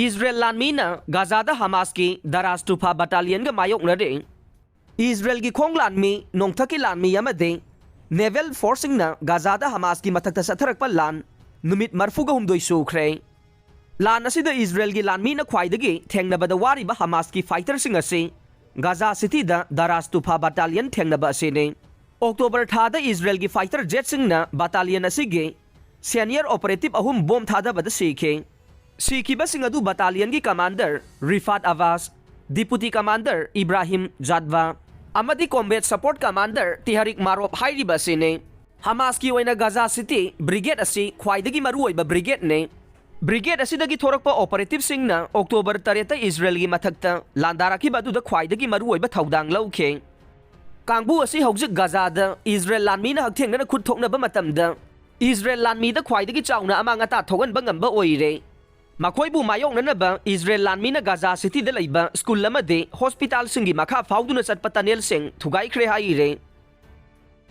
Israel Lanmina Gazada Hamaski Daraj Tufa Battalion ga Mayoknari Israel gi khong lanmi nongthaki lanmi amade Naval Forcing na Gazada Hamaski mathakta satharakpa lan numit marfuga humdoi sukhre lan asida Israel gi lanmi na khwaidagi thengnabada wariba Hamaski fighter sing asi Gaza City da Daraj Tufa Battalion thengnaba asine October thada Israel gi fighter jet sing na battalion asige senior operative ahum bomb thada bada sikhe Sikiba sing adu battalion gi commander Rifat Abbas, deputy commander Ibrahim Jadwa, amadi combat support commander Tiharik Marop hairiba sine. Hamaski oina Gaza City brigade asi khwaidagi maruoiba brigade ne. Brigade asidagi thorakpa operative sing na October 3 Israel gi mathakta landaraki badu da khwaidagi maruoiba thaudang lauke. Kangbu asi hojik Gazada Israel Lanmina haktheng na khut thokna ba matamda Israel Lanmi da khwaidagi chauna amanga ta thogan bangam ba oire. Makoibu Mayoknari Israel Lanmina Gaza City da laiba school lamade hospital singi makha fauduna satpa tunnel sing thugai khre haire